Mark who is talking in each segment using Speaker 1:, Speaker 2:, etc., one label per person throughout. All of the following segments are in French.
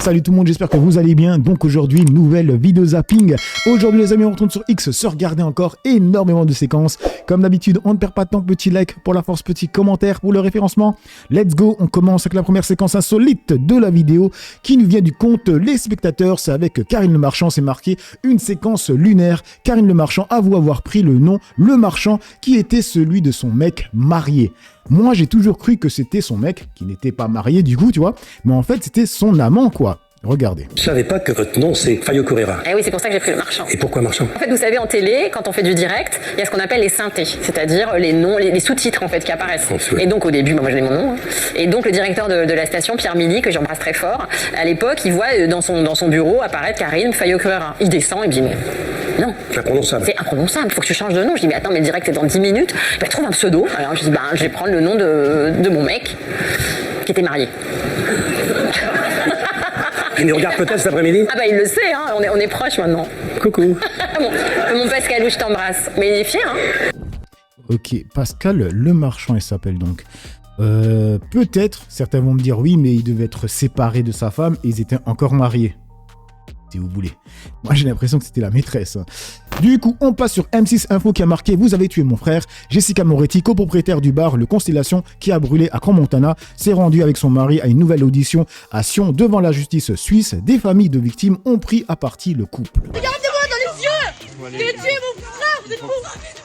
Speaker 1: Salut tout le monde, j'espère que vous allez bien. Donc aujourd'hui, nouvelle vidéo zapping. Aujourd'hui les amis, on retourne sur X, se regarder encore énormément de séquences. Comme d'habitude, on ne perd pas de temps, petit like pour la force, petit commentaire pour le référencement. Let's go, on commence avec la première séquence insolite de la vidéo qui nous vient du compte Les Spectateurs. C'est avec Karine Le Marchand, c'est marqué une séquence lunaire. Karine Le Marchand avoue avoir pris le nom Le Marchand qui était celui de son mec marié. Moi, j'ai toujours cru que c'était son mec, qui n'était pas marié du coup, tu vois. Mais en fait, c'était son amant, quoi. Regardez.
Speaker 2: Je savais pas que votre nom c'est Fayot Correra.
Speaker 3: Eh oui, c'est pour ça que j'ai pris Le Marchand.
Speaker 2: Et pourquoi Marchand?
Speaker 3: En fait, vous savez, en télé, quand on fait du direct, il y a ce qu'on appelle les synthés, c'est-à-dire les noms, les sous-titres en fait qui apparaissent. Et donc au début, moi j'ai mon nom. Et donc le directeur de la station, Pierre Milly, que j'embrasse très fort, à l'époque, il voit dans son bureau apparaître Karine Fayot Correra. Il descend, il me dit mais non.
Speaker 2: C'est imprononçable.
Speaker 3: C'est imprononçable, il faut que tu changes de nom. Je dis mais attends, mais le direct c'est dans 10 minutes. Ben, trouve un pseudo. Alors je dis je vais prendre le nom de mon mec qui était marié.
Speaker 2: Il nous regarde peut-être cet après-midi?
Speaker 3: Ah bah il le sait, hein, on est proches maintenant.
Speaker 2: Coucou.
Speaker 3: Mon Pascalou, je t'embrasse. Mais il est fier, hein.
Speaker 1: Ok, Pascal Le Marchand, il s'appelle donc. Peut-être, certains vont me dire oui, mais il devait être séparé de sa femme et ils étaient encore mariés. Si vous voulez. Moi, j'ai l'impression que c'était la maîtresse. Du coup, on passe sur M6 Info qui a marqué « Vous avez tué mon frère ». Jessica Moretti, copropriétaire du bar Le Constellation qui a brûlé à Crans-Montana, s'est rendue avec son mari à une nouvelle audition à Sion devant la justice suisse. Des familles de victimes ont pris à partie le couple.
Speaker 4: Regardez-moi dans les yeux! J'ai tué mon frère, vous êtes fous!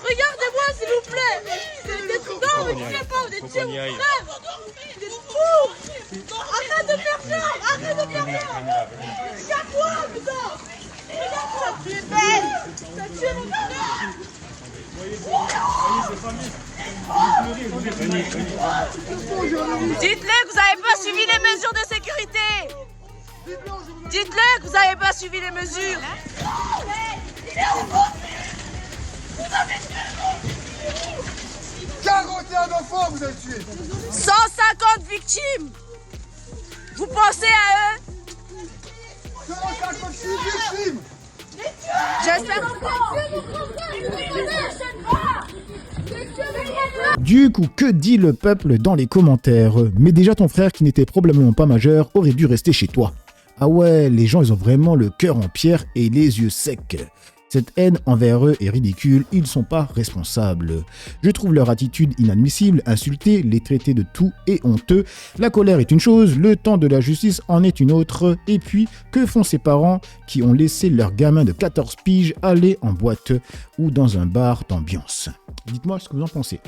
Speaker 4: Regardez-moi s'il vous plaît! Vous êtes fous! Non, vous ne tuez pas, vous êtes tué mon frère! Vous êtes fous! Arrête de faire ça! Arrête de faire ça! Regarde-moi, putain! Regarde-moi, tu es belle! T'as tué mon frère! Dites-le que vous n'avez pas suivi les mesures de sécurité! Dites-le que vous n'avez pas suivi les mesures! Il est où vous avez tué
Speaker 5: 41 enfants vous avez tués!
Speaker 4: 150 victimes! Vous pensez à eux?
Speaker 5: 156 victimes!
Speaker 4: J'espère
Speaker 1: Du coup, que dit le peuple dans les commentaires? Mais déjà ton frère, qui n'était probablement pas majeur, aurait dû rester chez toi. Ah ouais, les gens, ils ont vraiment le cœur en pierre et les yeux secs. Cette haine envers eux est ridicule, ils ne sont pas responsables. Je trouve leur attitude inadmissible, insulter, les traiter de tout et honteux. La colère est une chose, le temps de la justice en est une autre. Et puis, que font ces parents qui ont laissé leur gamin de 14 piges aller en boîte ou dans un bar d'ambiance? Dites-moi ce que vous en pensez.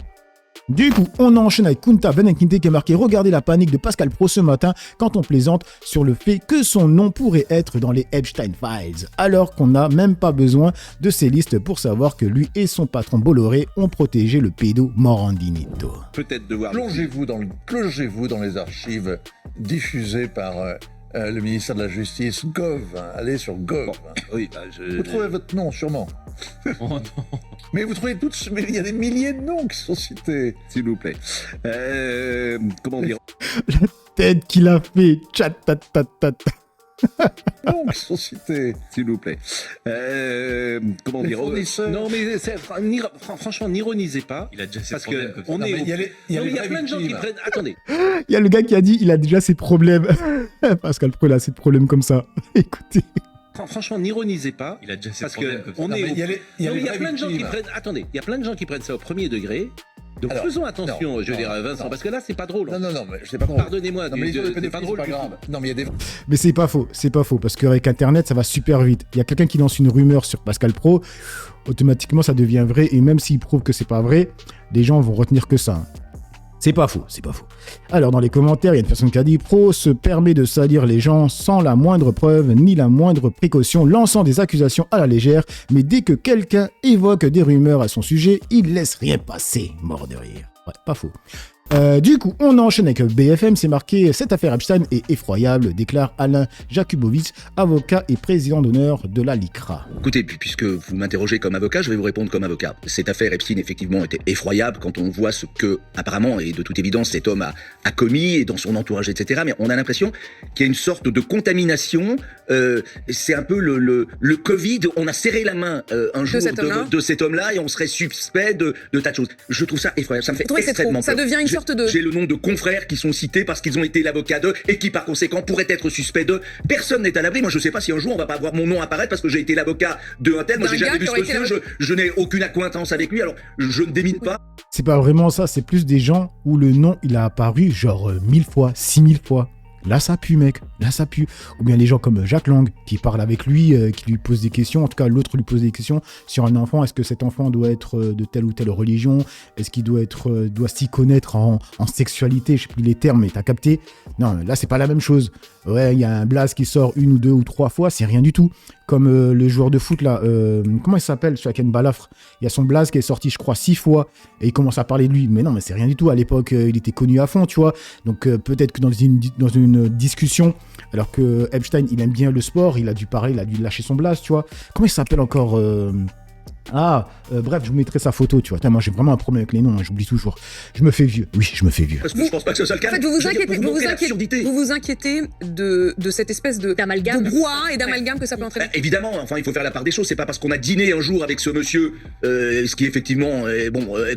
Speaker 1: Du coup, on enchaîne avec Kunta Benenkinte qui a marqué « Regardez la panique de Pascal Praud ce matin quand on plaisante sur le fait que son nom pourrait être dans les Epstein Files, alors qu'on n'a même pas besoin de ces listes pour savoir que lui et son patron Bolloré ont protégé le pédo Morandinito. »
Speaker 6: Peut-être devoir... Plongez-vous dans les archives diffusées par le ministère de la Justice, Gov. Allez sur Gov. Bon, oui, vous trouvez votre nom, sûrement. Oh non. Mais vous trouvez mais il y a des milliers de noms qui sont cités, s'il vous plaît. Comment dire?
Speaker 1: La tête qu'il a fait, chat tat tat tat.
Speaker 6: Noms qui sont cités, s'il vous plaît. Comment dire? Non, mais franchement, n'ironisez pas. Il a déjà ses problèmes. Parce qu'on est. Il y a plein de gens qui prennent. Attendez.
Speaker 1: Il y a le gars qui a dit il a déjà ses problèmes. Pascal Praud a ses problèmes comme ça. Écoutez.
Speaker 6: Franchement, n'ironisez pas. Il a déjà ses problèmes. Parce qu'on est. Il y a plein de gens qui prennent. Attendez, il y a plein de gens qui prennent ça au premier degré. Donc faisons attention, je veux dire, Vincent, parce que là, c'est pas drôle. Non, mais c'est pas drôle. Pardonnez-moi, c'est pas drôle. C'est pas grave. Non, mais il y a des...
Speaker 1: Mais c'est pas faux, parce qu'avec Internet, ça va super vite. Il y a quelqu'un qui lance une rumeur sur Pascal Praud, automatiquement, ça devient vrai, et même s'il prouve que c'est pas vrai, les gens vont retenir que ça. C'est pas faux. Alors, dans les commentaires, il y a une personne qui a dit « Praud se permet de salir les gens sans la moindre preuve ni la moindre précaution, lançant des accusations à la légère, mais dès que quelqu'un évoque des rumeurs à son sujet, il laisse rien passer. » Mort de rire. Ouais, pas faux. Du coup, on enchaîne avec BFM, c'est marqué « Cette affaire Epstein est effroyable », déclare Alain Jakubowicz, avocat et président d'honneur de la LICRA.
Speaker 7: Écoutez, puisque vous m'interrogez comme avocat, je vais vous répondre comme avocat. Cette affaire Epstein, effectivement, était effroyable quand on voit ce que, apparemment, et de toute évidence, cet homme a commis, et dans son entourage, etc. Mais on a l'impression qu'il y a une sorte de contamination. C'est un peu le Covid. On a serré la main un jour de cet homme-là, et on serait suspect de tas de choses. Je trouve ça effroyable. Ça me fait extrêmement peur.
Speaker 8: Ça devient une sorte sorte de...
Speaker 7: J'ai le nom de confrères qui sont cités parce qu'ils ont été l'avocat d'eux et qui par conséquent pourraient être suspects d'eux. Personne n'est à l'abri. Moi je sais pas si un jour on va pas voir mon nom apparaître parce que j'ai été l'avocat de un tel. Moi j'ai jamais vu ce monsieur, je n'ai aucune accointance avec lui, alors je ne démine pas.
Speaker 1: C'est pas vraiment ça, c'est plus des gens où le nom il a apparu genre 1000 fois, 6000 fois. Là ça pue mec, là ça pue. Ou bien les gens comme Jack Lang qui parle avec lui, qui lui pose des questions, en tout cas l'autre lui pose des questions sur un enfant. Est-ce que cet enfant doit être de telle ou telle religion? Est-ce qu'il doit s'y connaître en sexualité? Je sais plus les termes, mais t'as capté? Non, là c'est pas la même chose. Ouais, il y a un blaze qui sort 1 ou 2 ou 3 fois, c'est rien du tout. Comme le joueur de foot là, comment il s'appelle, celui avec Balafre? Il y a son blaze qui est sorti je crois 6 fois et il commence à parler de lui. Mais non, mais c'est rien du tout. À l'époque, il était connu à fond, tu vois. Donc peut-être que dans une discussion, alors que Epstein, il aime bien le sport, il a dû lâcher son blaze, tu vois. Comment il s'appelle encore bref, je vous mettrai sa photo, tu vois. Moi, j'ai vraiment un problème avec les noms, hein, j'oublie toujours. Je me fais vieux. Oui, je me fais vieux.
Speaker 7: Parce que je pense pas que ce soit le cas.
Speaker 8: En fait, vous vous inquiétez de cette espèce d'amalgame, de brouhaha et d'amalgame que ça peut entraîner.
Speaker 7: Évidemment, enfin, il faut faire la part des choses. C'est pas parce qu'on a dîné un jour avec ce monsieur, ce qui effectivement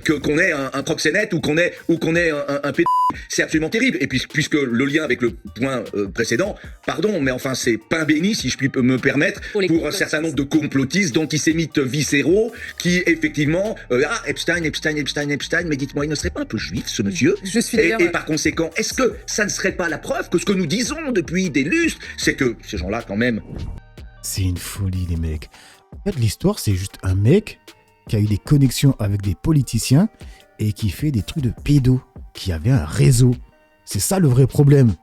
Speaker 7: qu'on est un proxénète ou qu'on est un péd. C'est absolument terrible. Et puis, puisque le lien avec le point précédent, pardon, mais enfin, c'est pain béni, si je puis me permettre, pour un certain nombre de complotistes, d'antisémites viscéraux, qui effectivement, Epstein, mais dites-moi, il ne serait pas un peu juif, ce monsieur?
Speaker 8: Je suis
Speaker 7: et par conséquent, est-ce que ça ne serait pas la preuve que ce que nous disons depuis des lustres, c'est que ces gens-là, quand même...
Speaker 1: C'est une folie, les mecs. En fait, l'histoire, c'est juste un mec qui a eu des connexions avec des politiciens et qui fait des trucs de pédos, qui avait un réseau. C'est ça le vrai problème.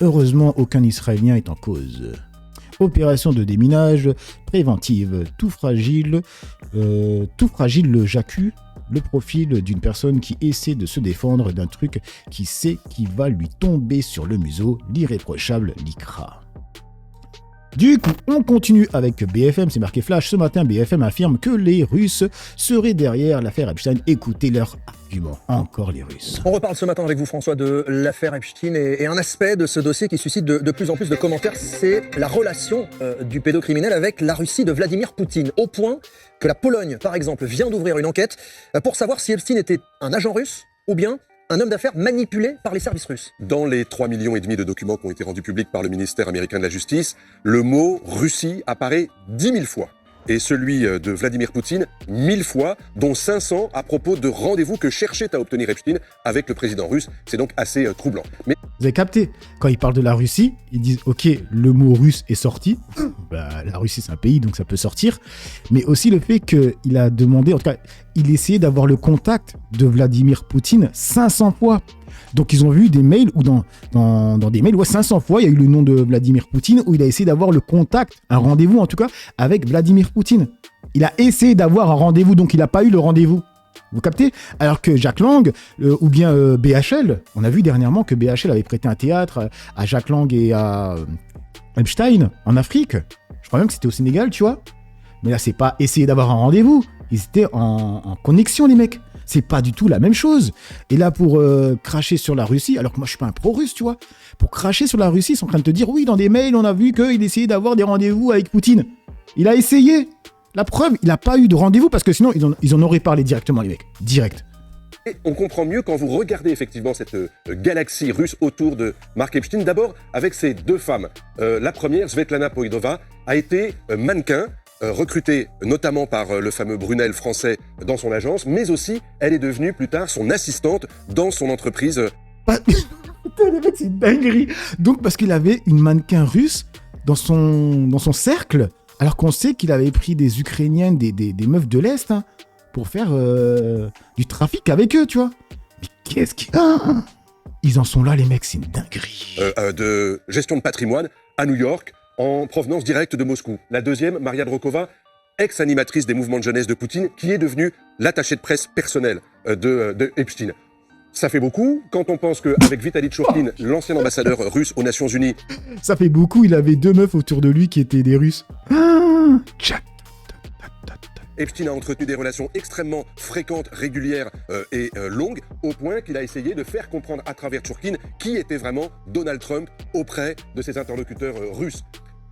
Speaker 1: Heureusement, aucun Israélien est en cause. Opération de déminage préventive. Tout fragile, le JACU, le profil d'une personne qui essaie de se défendre d'un truc qui sait qu'il va lui tomber sur le museau, l'irréprochable Likra. Du coup, on continue avec BFM, c'est marqué Flash. Ce matin, BFM affirme que les Russes seraient derrière l'affaire Epstein. Écoutez leurs arguments. Encore les Russes.
Speaker 9: On reparle ce matin avec vous, François, de l'affaire Epstein et un aspect de ce dossier qui suscite de plus en plus de commentaires, c'est la relation du pédocriminel avec la Russie de Vladimir Poutine. Au point que la Pologne, par exemple, vient d'ouvrir une enquête pour savoir si Epstein était un agent russe ou bien un homme d'affaires manipulé par les services russes.
Speaker 10: Dans les 3,5 millions de documents qui ont été rendus publics par le ministère américain de la Justice, le mot Russie apparaît 10 000 fois. Et celui de Vladimir Poutine, 1000 fois, dont 500 à propos de rendez-vous que cherchait à obtenir Epstein avec le président russe. C'est donc assez troublant. Mais...
Speaker 1: Vous avez capté, quand ils parlent de la Russie, ils disent « Ok, le mot russe est sorti. » La Russie, c'est un pays, donc ça peut sortir. Mais aussi le fait qu'il a demandé, en tout cas, il essayait d'avoir le contact de Vladimir Poutine 500 fois. Donc ils ont vu des mails, ou dans des mails, 500 fois, il y a eu le nom de Vladimir Poutine, où il a essayé d'avoir le contact, un rendez-vous en tout cas, avec Vladimir Poutine. Il a essayé d'avoir un rendez-vous, donc il n'a pas eu le rendez-vous. Vous captez? Alors que Jack Lang, ou bien BHL, on a vu dernièrement que BHL avait prêté un théâtre à Jack Lang et à Epstein, en Afrique. Je crois même que c'était au Sénégal, tu vois. Mais là, c'est pas essayer d'avoir un rendez-vous. Ils étaient en connexion, les mecs. C'est pas du tout la même chose. Et là, pour cracher sur la Russie, alors que moi, je suis pas un pro-russe, tu vois. Pour cracher sur la Russie, ils sont en train de te dire, oui, dans des mails, on a vu qu'il essayait d'avoir des rendez-vous avec Poutine. Il a essayé. La preuve, il n'a pas eu de rendez-vous parce que sinon, ils en auraient parlé directement, les mecs. Direct.
Speaker 10: Et on comprend mieux quand vous regardez effectivement cette galaxie russe autour de Mark Epstein. D'abord, avec ces deux femmes. La première, Svetlana Poidova, a été mannequin, recrutée notamment par le fameux Brunel français dans son agence, mais aussi elle est devenue plus tard son assistante dans son entreprise.
Speaker 1: Putain, les mecs, c'est une dinguerie. Donc, parce qu'il avait une mannequin russe dans son cercle, alors qu'on sait qu'il avait pris des Ukrainiennes, des meufs de l'Est, hein, pour faire du trafic avec eux, tu vois. Mais qu'est-ce qu'ils... Ils en sont là, les mecs, c'est une dinguerie.
Speaker 10: De gestion de patrimoine à New York, en provenance directe de Moscou. La deuxième, Maria Drokova, ex-animatrice des mouvements de jeunesse de Poutine, qui est devenue l'attachée de presse personnelle de Epstein. Ça fait beaucoup quand on pense qu'avec Vitaly Tchurkin, l'ancien ambassadeur russe aux Nations Unies...
Speaker 1: Ça fait beaucoup, il avait 2 meufs autour de lui qui étaient des Russes.
Speaker 10: Epstein a entretenu des relations extrêmement fréquentes, régulières et longues, au point qu'il a essayé de faire comprendre à travers Tchurkin qui était vraiment Donald Trump auprès de ses interlocuteurs russes.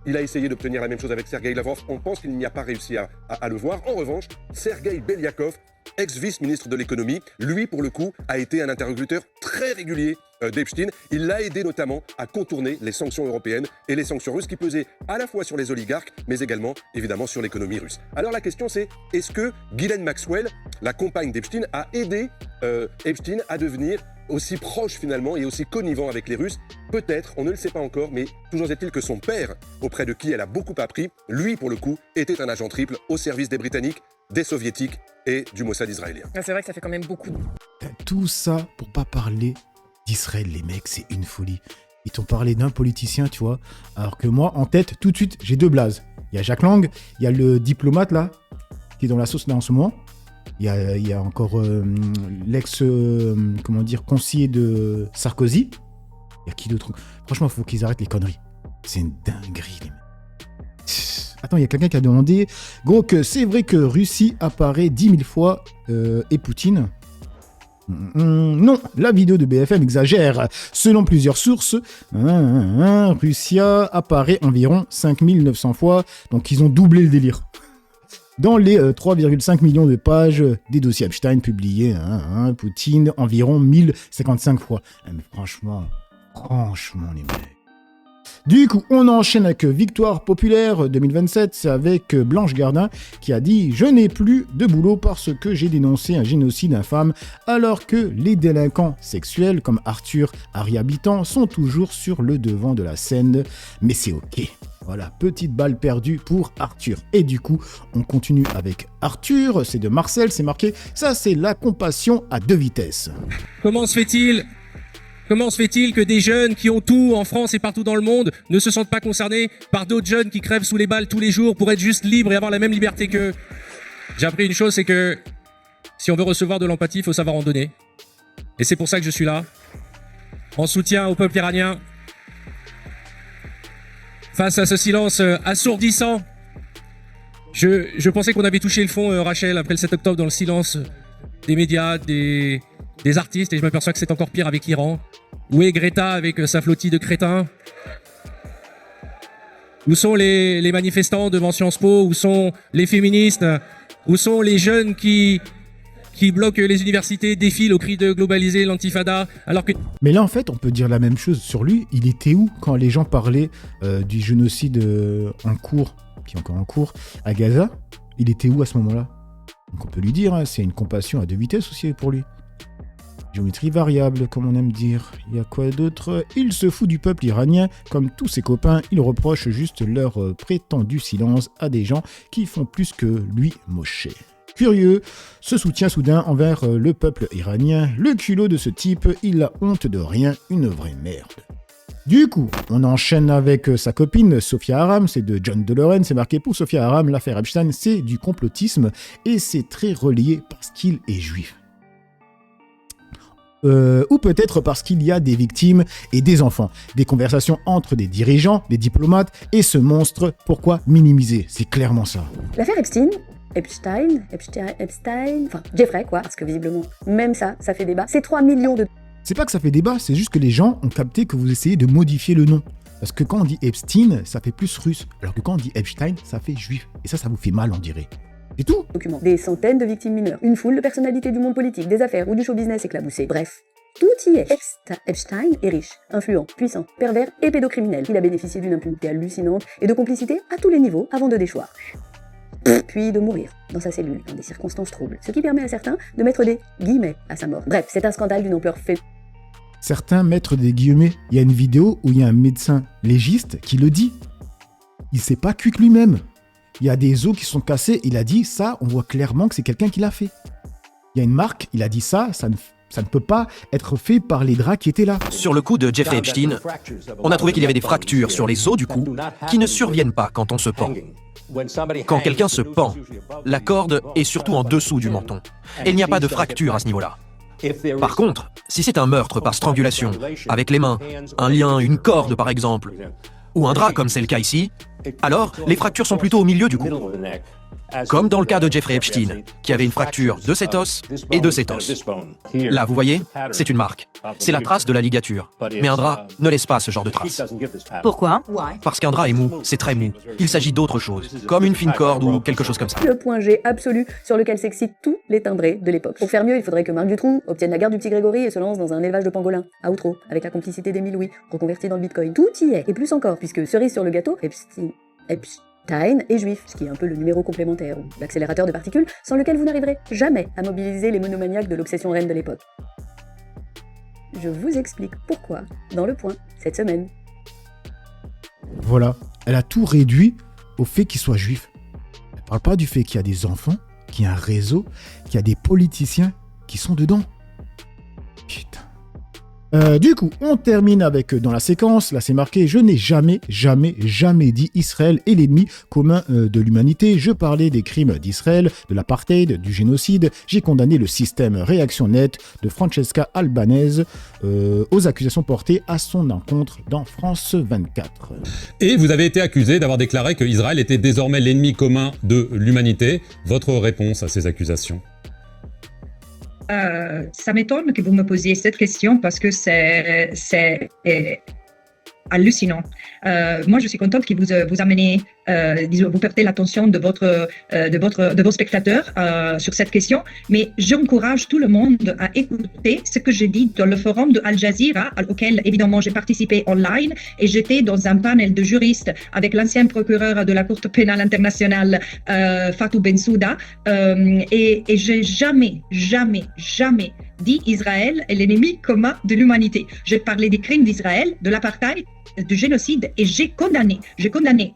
Speaker 10: Il a essayé d'obtenir la même chose avec Sergei Lavrov. On pense qu'il n'y a pas réussi à le voir. En revanche, Sergei Belyakov, ex-vice-ministre de l'économie, lui, pour le coup, a été un interlocuteur très régulier d'Epstein. Il l'a aidé notamment à contourner les sanctions européennes et les sanctions russes qui pesaient à la fois sur les oligarques, mais également, évidemment, sur l'économie russe. Alors la question c'est, est-ce que Ghislaine Maxwell, la compagne d'Epstein, a aidé Epstein à devenir aussi proche finalement et aussi connivent avec les Russes? Peut-être, on ne le sait pas encore, mais toujours est-il que son père, auprès de qui elle a beaucoup appris, lui, pour le coup, était un agent triple au service des Britanniques, des Soviétiques et du Mossad israélien.
Speaker 8: C'est vrai que ça fait quand même beaucoup.
Speaker 1: Tout ça pour pas parler d'Israël, les mecs, c'est une folie. Ils t'ont parlé d'un politicien, tu vois, alors que moi, en tête, tout de suite, j'ai deux blazes. Il y a Jacques Lang, il y a le diplomate, là, qui est dans la sauce, là, en ce moment. Il y a encore conseiller de Sarkozy. Il y a qui d'autre? Franchement, il faut qu'ils arrêtent les conneries. C'est une dinguerie, les mecs. Attends, il y a quelqu'un qui a demandé, gros, que c'est vrai que Russie apparaît 10 000 fois et Poutine. Non, la vidéo de BFM exagère. Selon plusieurs sources, Russia apparaît environ 5900 fois, donc ils ont doublé le délire. Dans les 3,5 millions de pages des dossiers Epstein publiés, Poutine environ 1055 fois. Mais franchement, les mecs. Du coup, on enchaîne avec Victoire Populaire 2027, c'est avec Blanche Gardin qui a dit « Je n'ai plus de boulot parce que j'ai dénoncé un génocide infâme alors que les délinquants sexuels comme Arthur Harry Habitant sont toujours sur le devant de la scène. Mais c'est ok. » Voilà, petite balle perdue pour Arthur. Et du coup, on continue avec Arthur, c'est de Marcel, c'est marqué « Ça, c'est la compassion à deux vitesses. »
Speaker 11: Comment se fait-il que des jeunes qui ont tout en France et partout dans le monde ne se sentent pas concernés par d'autres jeunes qui crèvent sous les balles tous les jours pour être juste libres et avoir la même liberté qu'eux? J'ai appris une chose, c'est que si on veut recevoir de l'empathie, il faut savoir en donner. Et c'est pour ça que je suis là, en soutien au peuple iranien. Face à ce silence assourdissant, je pensais qu'on avait touché le fond, Rachel, après le 7 octobre, dans le silence des médias, des artistes, et je m'aperçois que c'est encore pire avec l'Iran. Où est Greta avec sa flottille de crétins? Où sont les manifestants devant Sciences Po? Où sont les féministes? Où sont les jeunes qui bloquent les universités, défilent au cri de globaliser l'antifada alors que...
Speaker 1: Mais là, en fait, on peut dire la même chose sur lui. Il était où quand les gens parlaient du génocide en cours, qui est encore en cours, à Gaza? Il était où à ce moment-là? Donc on peut lui dire, c'est une compassion à deux vitesses aussi pour lui. Géométrie variable, comme on aime dire. Il y a quoi d'autre? Il se fout du peuple iranien. Comme tous ses copains, il reproche juste leur prétendu silence à des gens qui font plus que lui mocher. Curieux, ce soutien soudain envers le peuple iranien. Le culot de ce type, il a honte de rien, une vraie merde. Du coup, on enchaîne avec sa copine Sophia Aram, c'est de John DeLorean, c'est marqué pour Sophia Aram, l'affaire Epstein, c'est du complotisme et c'est très relié parce qu'il est juif. Ou peut-être parce qu'il y a des victimes et des enfants. Des conversations entre des dirigeants, des diplomates et ce monstre, pourquoi minimiser? C'est clairement ça.
Speaker 12: L'affaire Epstein, enfin Jeffrey quoi, parce que visiblement, même ça fait débat. C'est 3 millions de...
Speaker 1: C'est pas que ça fait débat, c'est juste que les gens ont capté que vous essayez de modifier le nom. Parce que quand on dit Epstein, ça fait plus russe, alors que quand on dit Epstein, ça fait juif. Et ça vous fait mal, on dirait. C'est tout.
Speaker 12: Documents. Des centaines de victimes mineures, une foule de personnalités du monde politique, des affaires ou du show business éclaboussé. Bref, tout y est. Epstein est riche, influent, puissant, pervers et pédocriminel. Il a bénéficié d'une impunité hallucinante et de complicité à tous les niveaux avant de déchoir. Puis de mourir dans sa cellule, dans des circonstances troubles. Ce qui permet à certains de mettre des guillemets à sa mort. Bref, c'est un scandale d'une ampleur
Speaker 1: Certains mettent des guillemets. Il y a une vidéo où il y a un médecin légiste qui le dit. Il s'est pas cuit que lui-même. Il y a des os qui sont cassés, il a dit ça, on voit clairement que c'est quelqu'un qui l'a fait. Il y a une marque, il a dit ça ne peut pas être fait par les draps qui étaient là.
Speaker 13: Sur le coup de Jeffrey Epstein, on a trouvé qu'il y avait des fractures sur les os du cou qui ne surviennent pas quand on se pend. Quand quelqu'un se pend, la corde est surtout en dessous du menton. Et il n'y a pas de fracture à ce niveau-là. Par contre, si c'est un meurtre par strangulation, avec les mains, un lien, une corde par exemple, ou un drap comme c'est le cas ici, alors les fractures sont plutôt au milieu du cou. Comme dans le cas de Jeffrey Epstein, qui avait une fracture de cet os et de cet os. Là, vous voyez, c'est une marque. C'est la trace de la ligature. Mais un drap ne laisse pas ce genre de trace.
Speaker 14: Pourquoi?
Speaker 13: Parce qu'un drap est mou, c'est très mou. Il s'agit d'autre chose, comme une fine corde ou quelque chose comme ça.
Speaker 12: Le point G absolu sur lequel s'excitent tous les timbrés de l'époque. Pour faire mieux, il faudrait que Marc Dutroux obtienne la garde du petit Grégory et se lance dans un élevage de pangolins, à outro, avec la complicité d'Émile Louis, reconverti dans le bitcoin. Tout y est, et plus encore, puisque cerise sur le gâteau, Epstein est juif, ce qui est un peu le numéro complémentaire, ou l'accélérateur de particules, sans lequel vous n'arriverez jamais à mobiliser les monomaniaques de l'obsession reine de l'époque. Je vous explique pourquoi, dans Le Point, cette semaine.
Speaker 1: Voilà, elle a tout réduit au fait qu'il soit juif. Elle parle pas du fait qu'il y a des enfants, qu'il y a un réseau, qu'il y a des politiciens qui sont dedans. Putain. Du coup, on termine avec, dans la séquence, là c'est marqué « Je n'ai jamais dit Israël est l'ennemi commun de l'humanité. Je parlais des crimes d'Israël, de l'apartheid, du génocide. J'ai condamné le système Réaction Nette de Francesca Albanese aux accusations portées à son encontre dans France 24. »
Speaker 15: Et vous avez été accusé d'avoir déclaré que Israël était désormais l'ennemi commun de l'humanité. Votre réponse à ces accusations?
Speaker 14: Ça m'étonne que vous me posiez cette question parce que c'est hallucinant. Moi, je suis contente que vous amenez, vous portez l'attention de vos spectateurs sur cette question, mais j'encourage tout le monde à écouter ce que j'ai dit dans le forum de Al Jazeera, auquel évidemment j'ai participé online, et j'étais dans un panel de juristes avec l'ancien procureur de la Cour pénale internationale, Fatou Bensouda, et j'ai jamais dit Israël est l'ennemi commun de l'humanité. J'ai parlé des crimes d'Israël, de l'apartheid, du génocide, et j'ai condamné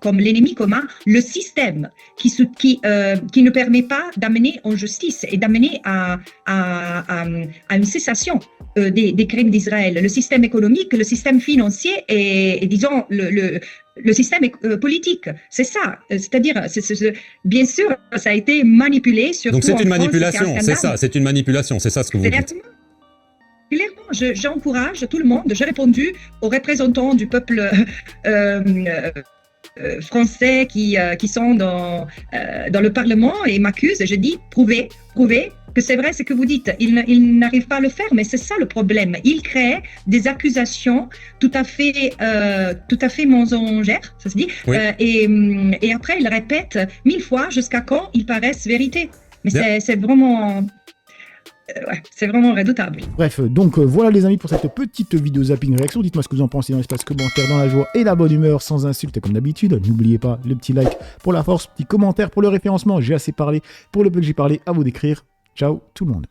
Speaker 14: comme l'ennemi commun le système qui ne permet pas d'amener en justice et d'amener à une cessation des crimes d'Israël. Le système économique, le système financier et disons le système politique. C'est ça. C'est-à-dire, bien sûr, ça a été manipulé.
Speaker 15: Donc c'est une manipulation, c'est ça, c'est une manipulation, c'est ça ce que vous dites.
Speaker 14: Clairement, j'encourage tout le monde. J'ai répondu aux représentants du peuple français qui sont dans le Parlement et m'accusent. Je dis prouvez que c'est vrai ce que vous dites. Ils n'arrivent pas à le faire, mais c'est ça le problème. Ils créent des accusations tout à fait mensongères, ça se dit, oui. Et après ils répètent 1000 fois jusqu'à quand ils paraissent vérité. Mais c'est vraiment... c'est vraiment redoutable.
Speaker 1: Bref, donc voilà les amis pour cette petite vidéo zapping réaction. Dites-moi ce que vous en pensez dans l'espace commentaire, dans la joie et la bonne humeur, sans insultes comme d'habitude. N'oubliez pas le petit like pour la force, petit commentaire pour le référencement. J'ai assez parlé. Pour le peu que j'ai parlé, à vous d'écrire. Ciao tout le monde.